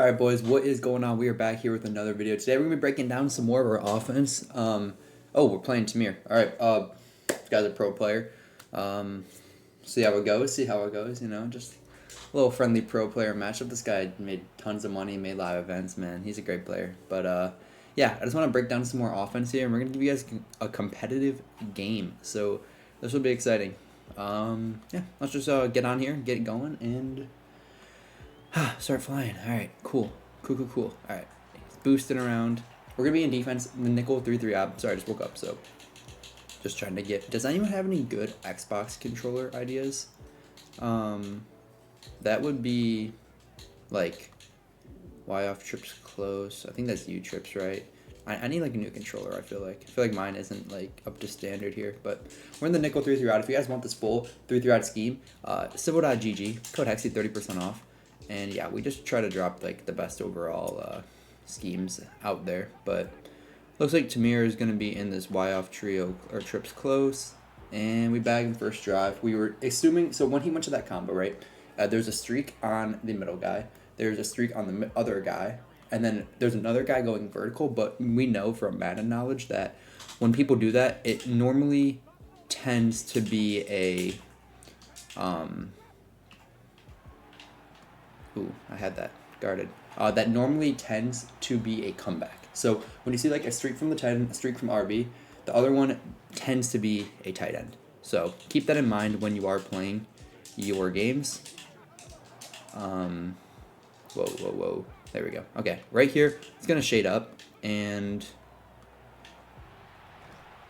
Alright boys, what is going on? We are back here with another video. Today we're going to be breaking down some more of our offense. We're playing Tamir. Alright, this guy's a pro player. See how it goes, you know, just a little friendly pro player matchup. This guy made tons of money, made live events, man. He's a great player. But, yeah, I just want to break down some more offense here, and we're going to give you guys a competitive game. So, this will be exciting. Yeah, let's just get on here, get it going, and start flying. All right, cool. All right, he's boosting around. We're gonna be in defense. The nickel 3-3 op. Sorry, I just woke up, so just trying to get. Does anyone have any good Xbox controller ideas? That would be like Y off trips close. I think that's U trips, right? I need like a new controller. I feel like mine isn't like up to standard here, but we're in the nickel 3-3 out. If you guys want this full 3-3 out scheme, civil.gg code Hexy 30% off. And yeah, we just try to drop like the best overall schemes out there. But looks like Tamir is going to be in this Y off trio or trips close. And we bag him first drive. We were assuming, so when he went to that combo, right, there's a streak on the middle guy. There's a streak on the other guy. And then there's another guy going vertical. But we know from Madden knowledge that when people do that, it normally tends to be a... Ooh, I had that guarded. That normally tends to be a comeback. So when you see like a streak from the tight end, a streak from RB, the other one tends to be a tight end. So keep that in mind when you are playing your games. Whoa. There we go. Okay, right here, it's going to shade up. And...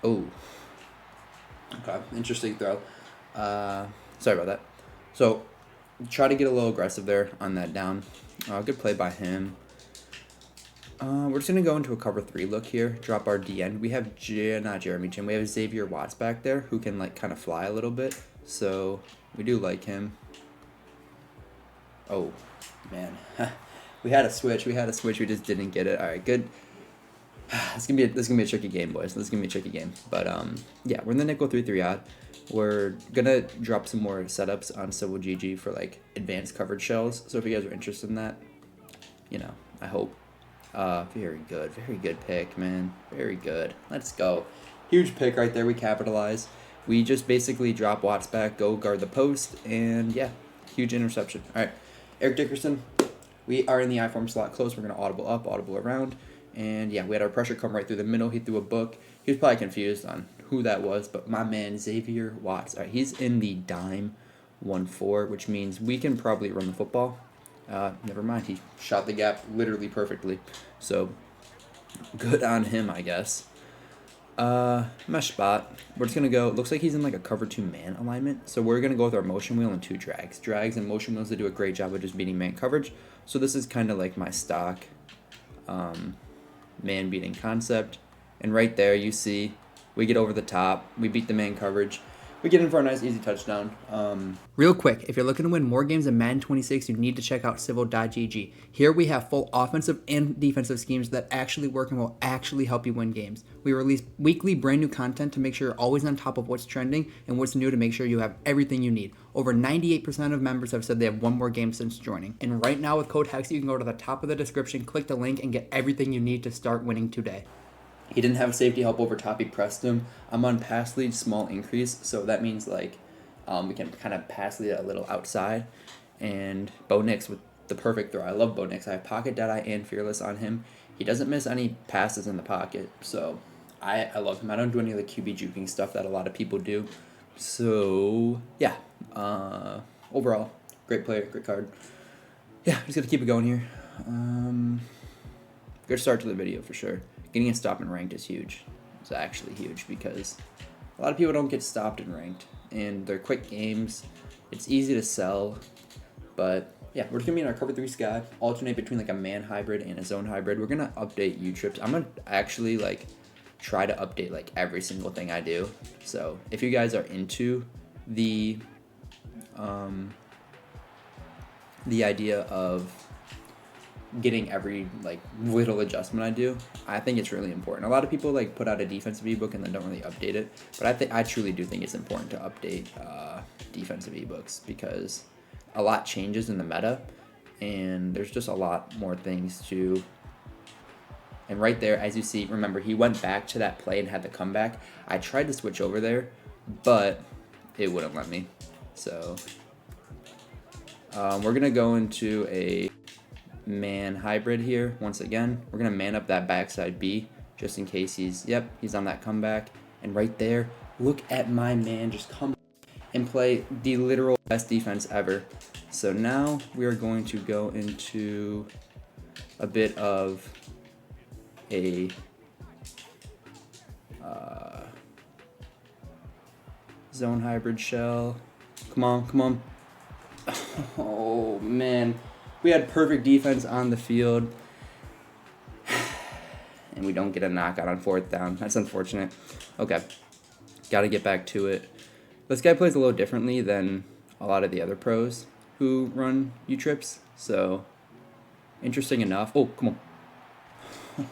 Oh. Okay, interesting throw. Sorry about that. So... try to get a little aggressive there on that down. Good play by him. We're just going to go into a cover 3 look here. Drop our D end. We have not Jeremy Jim. We have Xavier Watts back there who can like kind of fly a little bit. So we do like him. Oh, man. We had a switch. We just didn't get it. All right, good. This is gonna be a tricky game, boys. This is gonna be a tricky game. But yeah, we're in the nickel 3-3 odd. We're gonna drop some more setups on Civil GG for like advanced coverage shells. So if you guys are interested in that, you know, I hope. Very good pick, man. Very good. Let's go. Huge pick right there. We capitalize. We just basically drop Watts back, go guard the post, and yeah, huge interception. All right, Eric Dickerson. We are in the I-form slot close. We're gonna audible up, audible around. And yeah, we had our pressure come right through the middle. He threw a book. He was probably confused on who that was, but my man Xavier Watts. All right, he's in the dime 1-4, which means we can probably run the football. Never mind, he shot the gap literally perfectly. So good on him, I guess. Mesh spot. We're just gonna go. Looks like he's in like a cover 2 man alignment. So we're gonna go with our motion wheel and 2 drags. Drags and motion wheels, they do a great job of just beating man coverage. So this is kind of like my stock. Man beating concept, and right there you see we get over the top, we beat the man coverage, we get in for a nice easy touchdown. Real quick, if you're looking to win more games in Madden 26, you need to check out civil.gg. Here we have full offensive and defensive schemes that actually work and will actually help you win games. We release weekly brand new content to make sure you're always on top of what's trending and what's new to make sure you have everything you need. Over 98% of members have said they have won more games since joining. And right now with code Hexy, you can go to the top of the description, click the link, and get everything you need to start winning today. He didn't have safety help over top. He pressed him. I'm on pass lead, small increase. So that means like we can kind of pass lead a little outside. And Bo Nix with the perfect throw. I love Bo Nix. I have pocket Deadeye and Fearless on him. He doesn't miss any passes in the pocket. So I love him. I don't do any of the QB juking stuff that a lot of people do. So yeah, overall, great player, great card. Yeah, just going to keep it going here. Good start to the video for sure. Getting a stop and ranked is huge. It's actually huge because a lot of people don't get stopped and ranked. And they're quick games. It's easy to sell. But yeah, we're just going to be in our cover 3 sky. Alternate between like a man hybrid and a zone hybrid. We're going to update U-trips. I'm going to actually like try to update like every single thing I do. So if you guys are into the idea of getting every like little adjustment I do, I think it's really important. A lot of people like put out a defensive ebook and then don't really update it, but I truly do think it's important to update defensive ebooks because a lot changes in the meta, and there's just a lot more things to. And right there, as you see, remember, he went back to that play and had the comeback. I tried to switch over there, but it wouldn't let me. So we're going to go into a man hybrid here once again. We're going to man up that backside B just in case he's on that comeback. And right there, look at my man just come and play the literal best defense ever. So now we are going to go into a bit of a zone hybrid shell. Come on. Oh, man. We had perfect defense on the field. And we don't get a knockout on 4th down. That's unfortunate. Okay. Got to get back to it. This guy plays a little differently than a lot of the other pros who run U-trips. So, interesting enough. Oh, come on.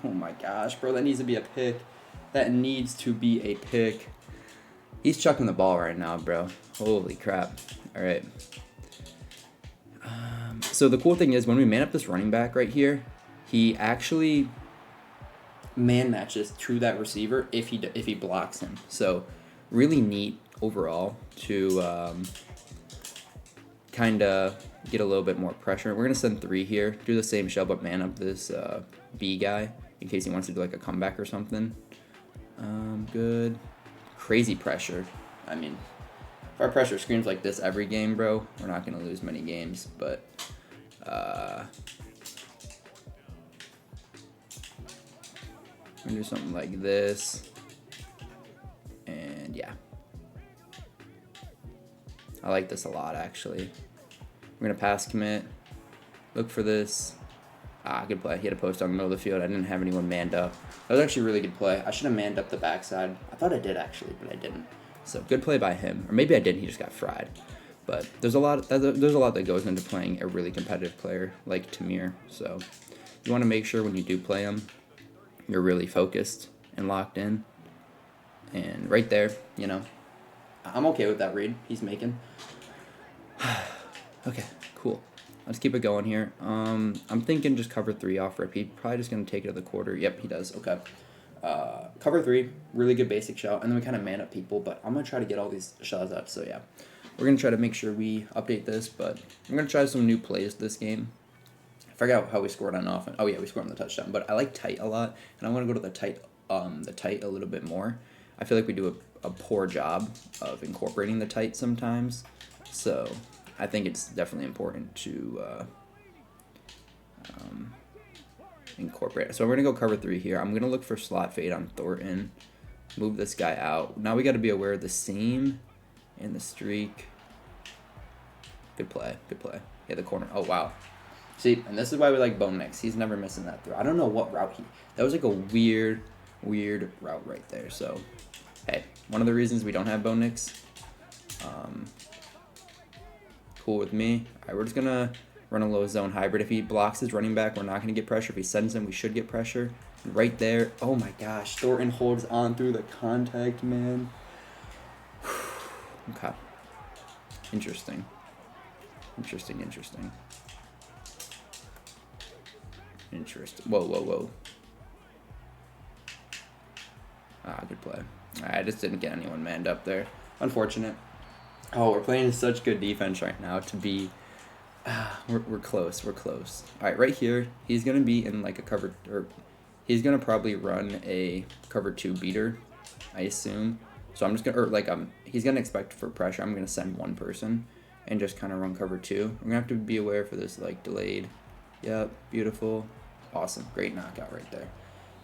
Oh my gosh, bro, that needs to be a pick. That needs to be a pick. He's chucking the ball right now, bro. Holy crap. All right. So the cool thing is when we man up this running back right here, he actually man matches through that receiver if he blocks him. So really neat overall to kind of get a little bit more pressure. We're going to send 3 here. Do the same shell, but man up this B guy in case he wants to do like a comeback or something. Good. Crazy pressure. I mean, if our pressure screams like this every game, bro, we're not going to lose many games. But we're going to do something like this. And yeah. I like this a lot, actually. We're going to pass commit. Look for this. Good play. He had a post on the middle of the field. I didn't have anyone manned up. That was actually a really good play. I should have manned up the backside. I thought I did, actually, but I didn't. So, good play by him. Or maybe I didn't. He just got fried. But there's a lot that goes into playing a really competitive player like Tamir. So, you want to make sure when you do play him, you're really focused and locked in. And right there, I'm okay with that read he's making. Okay, cool. Let's keep it going here. I'm thinking just cover 3 off rip. He's probably just going to take it to the quarter. Yep, he does. Okay. Cover 3, really good basic shot. And then we kind of man up people, but I'm going to try to get all these shots up. So, yeah. We're going to try to make sure we update this, but I'm going to try some new plays this game. I forgot how we scored on offense. Oh, yeah, we scored on the touchdown. But I like tight a lot, and I want to go to the tight a little bit more. I feel like we do a poor job of incorporating the tight sometimes. So I think it's definitely important to incorporate it. So we're going to go cover 3 here. I'm going to look for slot fade on Thornton. Move this guy out. Now we got to be aware of the seam and the streak. Good play. Yeah, the corner. Oh, wow. See, and this is why we like Bo Nix. He's never missing that throw. I don't know what route that was like a weird route right there. So, hey, one of the reasons we don't have Bo Nix. Cool with me. All right, we're just going to run a low zone hybrid. If he blocks his running back, we're not going to get pressure. If he sends him, we should get pressure. Right there. Oh, my gosh. Thornton holds on through the contact, man. Okay. Interesting. Whoa. Good play. I just didn't get anyone manned up there. Unfortunate. Oh, we're playing such good defense right now to be... We're close. All right, right here, he's going to be in like a cover... or he's going to probably run a cover 2 beater, I assume. So I'm just going to... he's going to expect for pressure. I'm going to send one person and just kind of run cover 2. I'm going to have to be aware for this, delayed. Yep, beautiful. Awesome. Great knockout right there.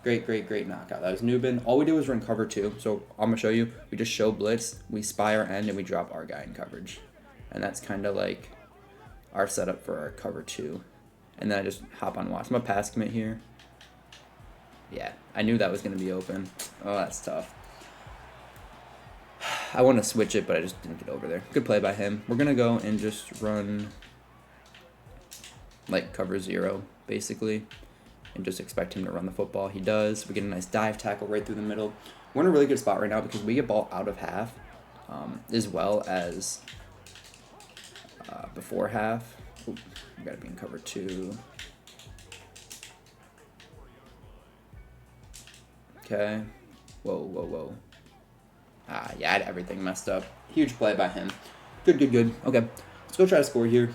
Great knockout. That was Nubin. All we did was run cover 2. So I'm going to show you. We just show blitz. We spy our end, and we drop our guy in coverage. And that's kind of like our setup for our cover 2. And then I just hop on watch. I'm going to pass commit here. Yeah, I knew that was going to be open. Oh, that's tough. I want to switch it, but I just didn't get over there. Good play by him. We're going to go and just run cover 0, basically, and just expect him to run the football. He does. We get a nice dive tackle right through the middle. We're in a really good spot right now because we get ball out of half as well as before half. Ooh, we gotta be in cover 2. Okay. Whoa. Yeah, I had everything messed up. Huge play by him. Good. Okay, let's go try to score here.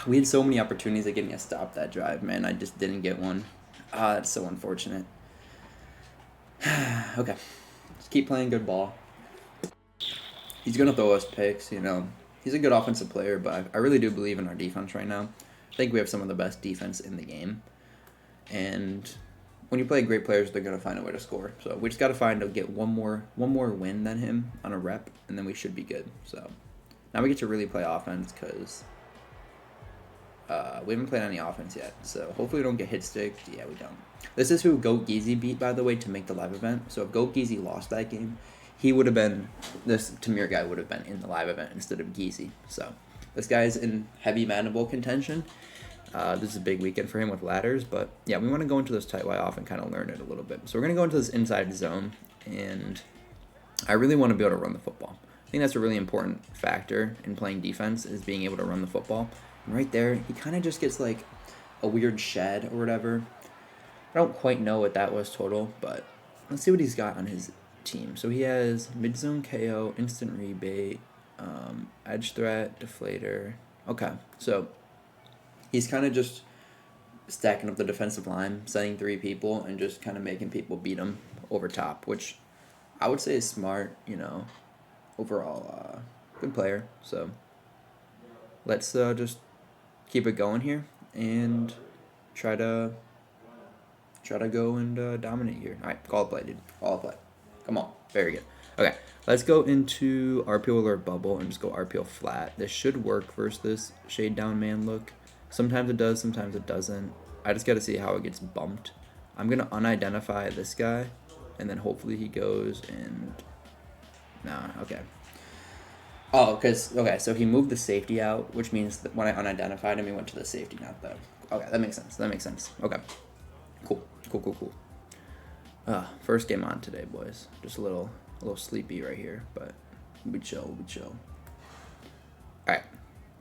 We had so many opportunities of getting a stop that drive, man. I just didn't get one. That's so unfortunate. Okay, just keep playing good ball. He's going to throw us picks, you know. He's a good offensive player, but I really do believe in our defense right now. I think we have some of the best defense in the game. And when you play great players, they're going to find a way to score. So we just got to get one more win than him on a rep, and then we should be good. So now we get to really play offense because we haven't played any offense yet. So hopefully we don't get hit stick. Yeah, we don't. This is who Goat Geezy beat, by the way, to make the live event. So if Goat Geezy lost that game, he would have been, this Tamir guy would have been in the live event instead of Geezy. So this guy's in heavy Madden Bowl contention. This is a big weekend for him with ladders, but yeah, we want to go into this tight Y off and kind of learn it a little bit. So we're going to go into this inside zone, and I really want to be able to run the football. I think that's a really important factor in playing defense is being able to run the football. And right there, he kind of just gets like a weird shed or whatever. I don't quite know what that was total, but let's see what he's got on his team. So he has mid-zone KO, instant rebate, edge threat, deflator. Okay, so he's kind of just stacking up the defensive line, setting 3 people, and just kind of making people beat him over top, which I would say is smart, you know, overall good player. So let's just keep it going here and try to go and dominate here. All right, call a play, dude. Call a play. Come on. Very good. Okay, let's go into RPO alert bubble and just go RPO flat. This should work versus this shade down man look. Sometimes it does, sometimes it doesn't. I just got to see how it gets bumped. I'm going to unidentify this guy, and then hopefully he goes and... Nah, okay. Oh, okay, so he moved the safety out, which means that when I unidentified him, he went to the safety, not the... Okay, that makes sense. Okay. Cool. First game on today, boys. Just a little sleepy right here, but we'll be chill. Alright.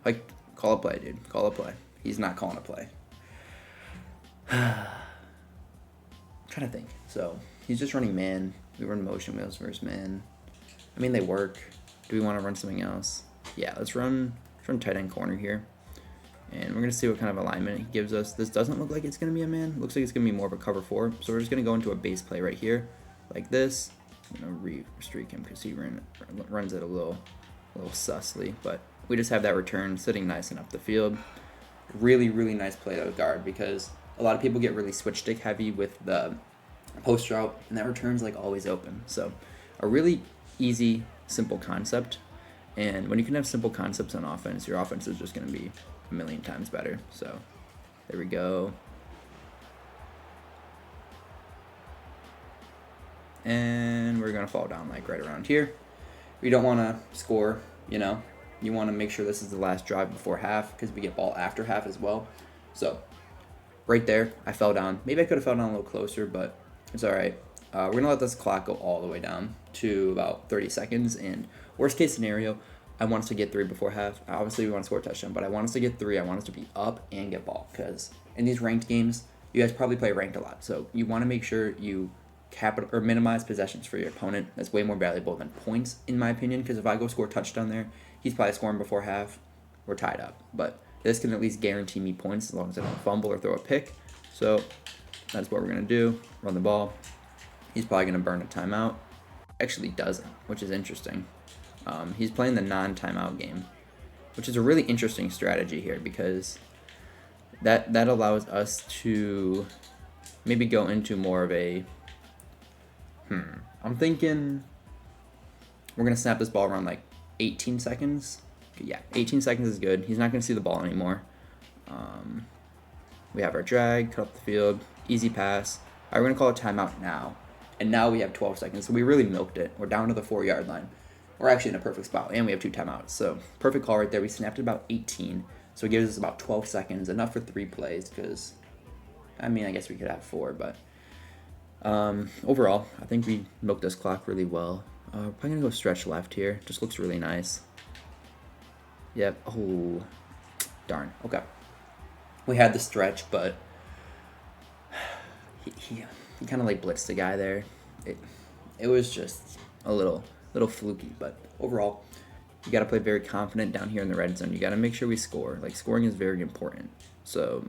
Like, call a play, dude. Call a play. He's not calling a play. I'm trying to think. So, he's just running man. We run motion wheels versus man. I mean, they work. Do we want to run something else? Yeah, let's run tight end corner here. And we're going to see what kind of alignment he gives us. This doesn't look like it's going to be a man. Looks like it's going to be more of a cover 4. So we're just going to go into a base play right here, like this. I'm going to re-streak him because he runs it a little sussly. But we just have that return sitting nice and up the field. Really, really nice play to guard because a lot of people get really switch stick heavy with the post route, and that return's like always open. So a really easy, simple concept. And when you can have simple concepts on offense, your offense is just going to be a million times better. So there we go. And we're going to fall down like right around here. We don't want to score, you know. You want to make sure this is the last drive before half because we get ball after half as well. So right there, I fell down. Maybe I could have fell down a little closer, but it's all right. We're going to let this clock go all the way down to about 30 seconds. And worst case scenario, I want us to get 3 before half. Obviously, we want to score a touchdown, but I want us to get 3. I want us to be up and get ball because in these ranked games, you guys probably play ranked a lot. So you want to make sure you minimize possessions for your opponent. That's way more valuable than points, in my opinion, because if I go score a touchdown there, he's probably scoring before half. We're tied up. But this can at least guarantee me points as long as I don't fumble or throw a pick. So that's what we're going to do. Run the ball. He's probably going to burn a timeout. Actually doesn't, which is interesting. He's playing the non-timeout game, which is a really interesting strategy here because that allows us to maybe go into more of a... I'm thinking we're going to snap this ball around like 18 seconds. Yeah, 18 seconds is good. He's not going to see the ball anymore. We have our drag, cut up the field, easy pass. All right, we're going to call a timeout now. And now we have 12 seconds, so we really milked it. We're down to the 4-yard line. We're actually in a perfect spot, and we have 2 timeouts. So perfect call right there. We snapped it about 18, so it gives us about 12 seconds, enough for 3 plays because, I mean, I guess we could have 4, but overall, I think we milked this clock really well. We're probably going to go stretch left here. Just looks really nice. Yep. Oh, Darn. Okay. We had the stretch, but he kind of like blitzed the guy there. It was just a little fluky, but overall, you got to play very confident down here in the red zone. You got to make sure we score. Like, scoring is very important. So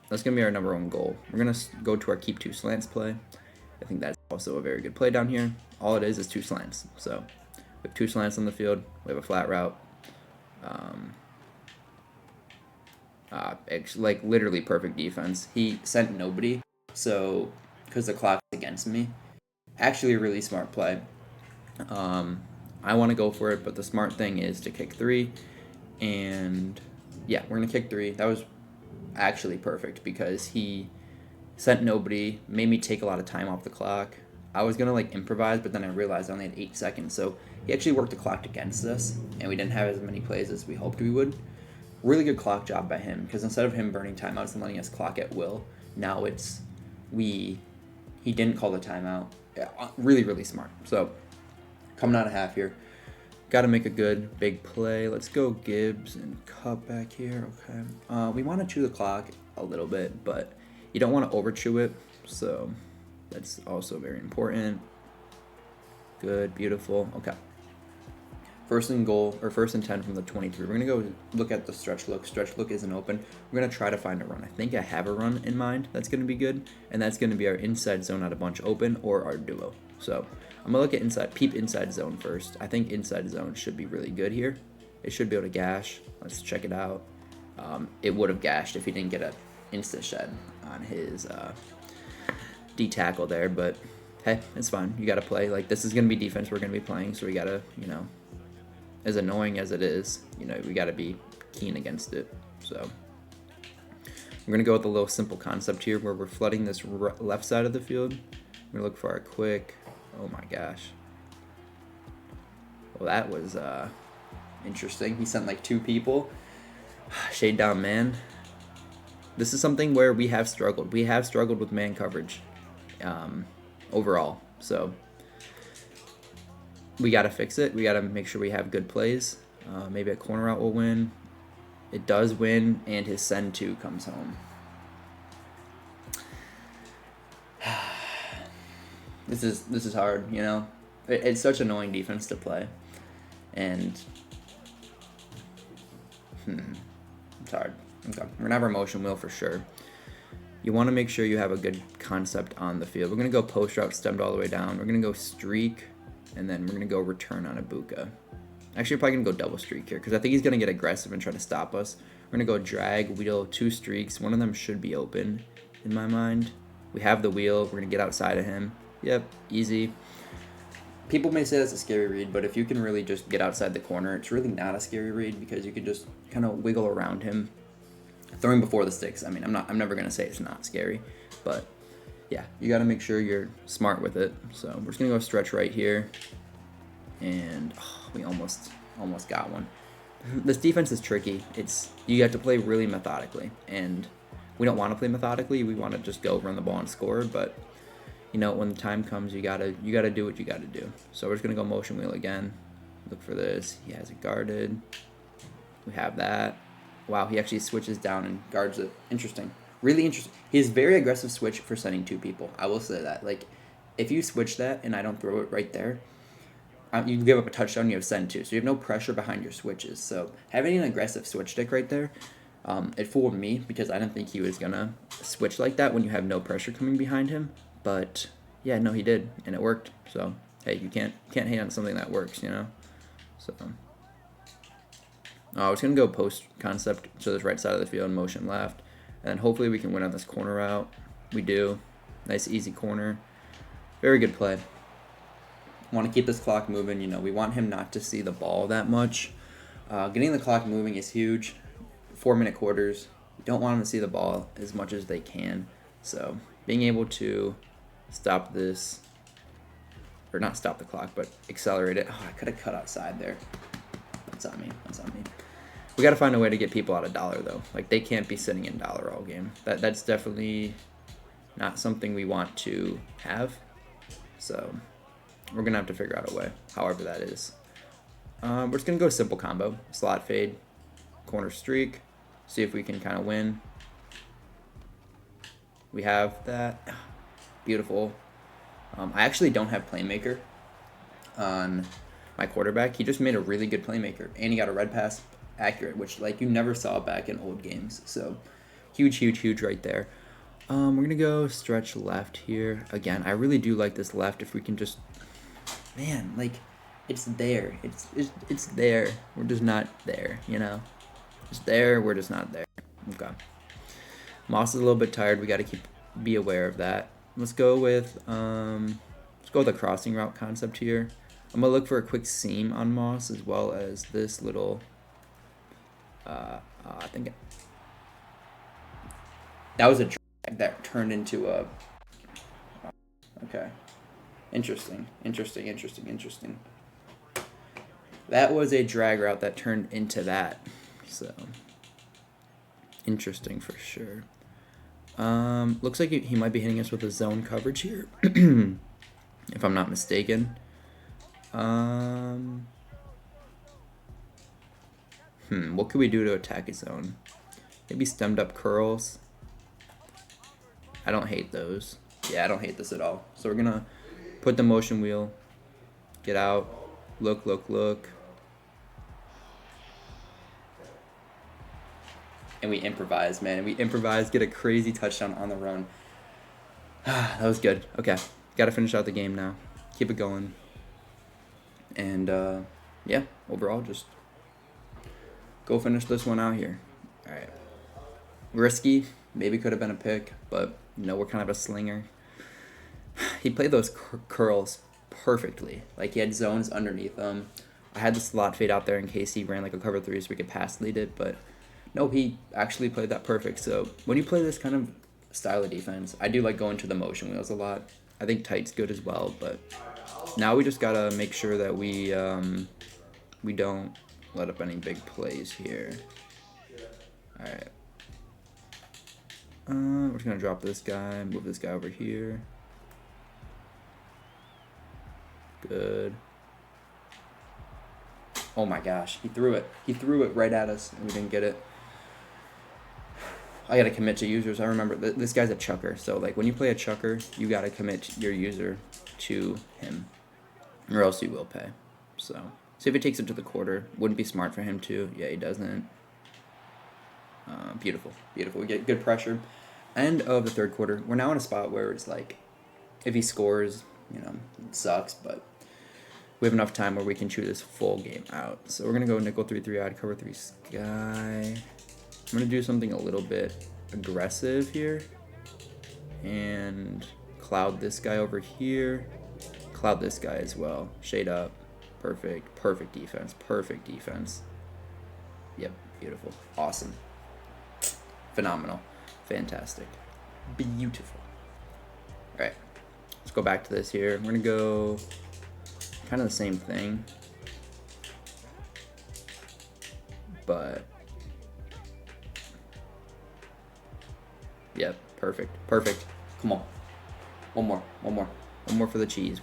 that's going to be our number one goal. We're going to go to our keep 2 slants play. I think that's also a very good play down here. All it is 2 slants. So we have 2 slants on the field. We have a flat route. Like literally perfect defense. He sent nobody. So because the clock's against me. Actually a really smart play. I want to go for it, but the smart thing is to kick 3. And yeah, we're going to kick 3. That was actually perfect because he sent nobody, made me take a lot of time off the clock. I was going to like improvise, but then I realized I only had 8 seconds. So he actually worked the clock against us, and we didn't have as many plays as we hoped we would. Really good clock job by him, because instead of him burning timeouts and letting us clock at will, now he didn't call the timeout. Yeah, really smart. So coming out of half here, got to make a good big play. Let's go Gibbs and cut back here. Okay. We want to chew the clock a little bit, but you don't want to over chew it. So that's also very important. Good, beautiful. Okay. First and goal, or 1st and 10 from the 23. We're going to go look at the stretch look. Stretch look isn't open. We're going to try to find a run. I think I have a run in mind that's going to be good, and that's going to be our inside zone out a bunch open or our duo. So I'm going to look at peep inside zone first. I think inside zone should be really good here. It should be able to gash. Let's check it out. It would have gashed if he didn't get an insta shed on his D tackle there, but hey, it's fine. You got to play. Like, this is going to be defense we're going to be playing, so we got to, as annoying as it is, we got to be keen against it. So we're going to go with a little simple concept here where we're flooding this left side of the field. We're going to look for our quick. Oh my gosh. Well, that was interesting. He sent like 2 people. Shade down man. This is something where we have struggled. We have struggled with man coverage overall. So we got to fix it. We got to make sure we have good plays. Maybe a corner route will win. It does win, and his send 2 comes home. This is hard, It's such annoying defense to play, and it's hard. Okay, we're gonna have our motion wheel for sure. You want to make sure you have a good concept on the field. We're gonna go post route stemmed all the way down. We're gonna go streak, and then we're gonna go return on Ibuka. Actually, we're probably gonna go double streak here because I think he's gonna get aggressive and try to stop us. We're gonna go drag, wheel, 2 streaks. One of them should be open in my mind. We have the wheel. We're gonna get outside of him. Yep, easy. People may say that's a scary read, but if you can really just get outside the corner, it's really not a scary read because you can just kind of wiggle around him. Throwing before the sticks, I mean, I'm never going to say it's not scary, but yeah, you got to make sure you're smart with it. So we're just going to go stretch right here, and we almost got one. This defense is tricky. You have to play really methodically, and we don't want to play methodically. We want to just go run the ball and score, but when the time comes, you gotta do what you gotta do. So we're just gonna go motion wheel again. Look for this. He has it guarded. We have that. Wow, he actually switches down and guards it. Interesting. Really interesting. He has very aggressive switch for sending 2 people. I will say that. Like, if you switch that and I don't throw it right there, you give up a touchdown, you have send 2. So you have no pressure behind your switches. So having an aggressive switch stick right there, it fooled me because I didn't think he was gonna switch like that when you have no pressure coming behind him. But yeah, no, he did, and it worked. So hey, you can't hate on something that works, So I was gonna go post concept, so this right side of the field, motion left, and then hopefully we can win on this corner route. We do. Nice easy corner. Very good play. Want to keep this clock moving. We want him not to see the ball that much. Getting the clock moving is huge. 4-minute quarters. You don't want them to see the ball as much as they can. So being able to stop this, or not stop the clock, but accelerate it. I could have cut outside there. That's on me. We got to find a way to get people out of dollar, though. Like, they can't be sitting in dollar all game. That's definitely not something we want to have. So we're going to have to figure out a way, however that is. We're just going to go simple combo. Slot fade, corner streak. See if we can kind of win. We have that. Beautiful. I actually don't have playmaker on my quarterback. He just made a really good playmaker, and he got a red pass accurate, which like you never saw back in old games. So huge, huge, huge right there. We're gonna go stretch left here again. I really do like this left. If we can just, man, like it's there. It's there. We're just not there. You know, it's there. We're just not there. Okay. Moss is a little bit tired. We got to be aware of that. Let's go with a crossing route concept here. I'm gonna look for a quick seam on Moss as well as this little. I think that was a drag that turned into a. Okay, interesting. That was a drag route that turned into that. So interesting for sure. Looks like he might be hitting us with a zone coverage here, if I'm not mistaken. What could we do to attack his zone? Maybe stemmed up curls. I don't hate those. Yeah, I don't hate this at all. So we're gonna put the motion wheel, get out, look. And we improvise, man. We improvise, get a crazy touchdown on the run. That was good. Okay, got to finish out the game now. Keep it going. And, yeah, overall, just go finish this one out here. All right. Risky. Maybe could have been a pick, but, you know, we're kind of a slinger. He played those curls perfectly. Like, he had zones underneath them. I had the slot fade out there in case he ran, like, a cover 3 so we could pass lead it, but no, he actually played that perfect. So when you play this kind of style of defense, I do like going to the motion wheels a lot. I think tight's good as well, but now we just gotta make sure that we don't let up any big plays here. All right. We're just gonna drop this guy, move this guy over here. Good. Oh my gosh, he threw it. He threw it right at us, and we didn't get it. I gotta commit to users. I remember this guy's a chucker, so like when you play a chucker, you gotta commit your user to him, or else you will pay. So see if he takes it to the quarter. Wouldn't be smart for him to. Yeah, he doesn't. Beautiful. We get good pressure. End of the third quarter. We're now in a spot where it's like, if he scores, you know, it sucks, but we have enough time where we can chew this full game out. So we're gonna go nickel 3-3 odd, cover 3 sky. I'm going to do something a little bit aggressive here and cloud this guy over here, cloud this guy as well, shade up, perfect defense. Yep, beautiful, awesome, phenomenal, fantastic, beautiful. All right, let's go back to this here. We're going to go kind of the same thing, but yep, perfect. Come on. One more for the cheese.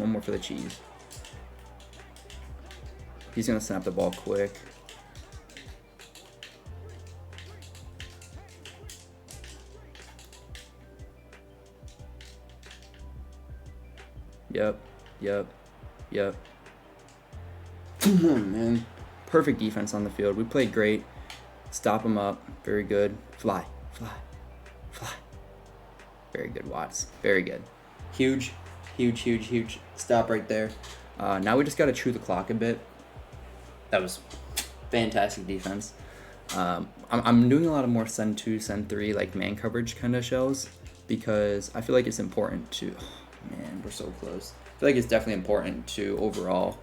He's going to snap the ball quick. Yep. Come on, man. Perfect defense on the field. We played great. Stop him up. Very good. Fly. Very good, Watts. Very good. Huge stop right there. Now we just got to chew the clock a bit. That was fantastic defense. I'm doing a lot of more send 2, send 3, like man coverage kind of shells, because I feel like it's important to, man, we're so close. I feel like it's definitely important to overall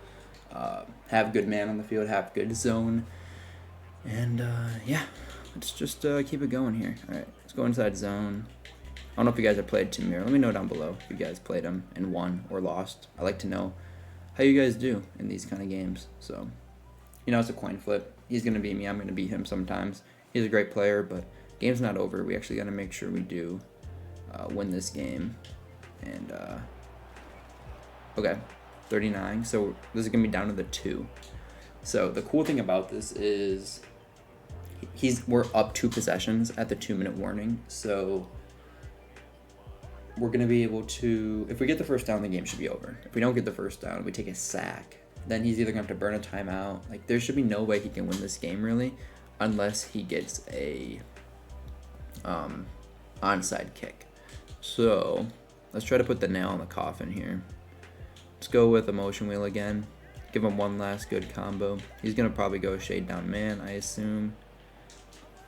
have good man on the field, have good zone. And yeah, let's just keep it going here. All right, let's go inside zone. I don't know if you guys have played Tamir. Let me know down below if you guys played him and won or lost. I like to know how you guys do in these kind of games. So, you know, it's a coin flip. He's going to beat me. I'm going to beat him sometimes. He's a great player, but game's not over. We actually got to make sure we do win this game. And, okay, 39. So this is going to be down to the 2. So the cool thing about this is we're up 2 possessions at the 2-minute warning, so we're going to be able to, if we get the first down, the game should be over. If we don't get the first down, we take a sack, then he's either going to have to burn a timeout. Like, there should be no way he can win this game, really, unless he gets a onside kick. So let's try to put the nail in the coffin here. Let's go with a motion wheel again. Give him one last good combo. He's going to probably go shade down man, I assume.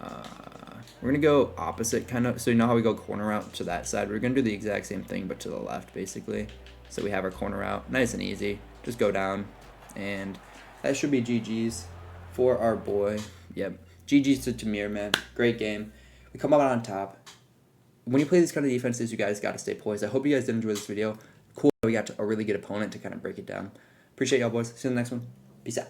We're going to go opposite, kind of. So you know how we go corner out to that side? We're going to do the exact same thing, but to the left, basically. So we have our corner out. Nice and easy. Just go down. And that should be GG's for our boy. Yep. GG's to Tamir, man. Great game. We come out on top. When you play these kind of defenses, you guys got to stay poised. I hope you guys did enjoy this video. Cool. We got a really good opponent to kind of break it down. Appreciate y'all, boys. See you in the next one. Peace out.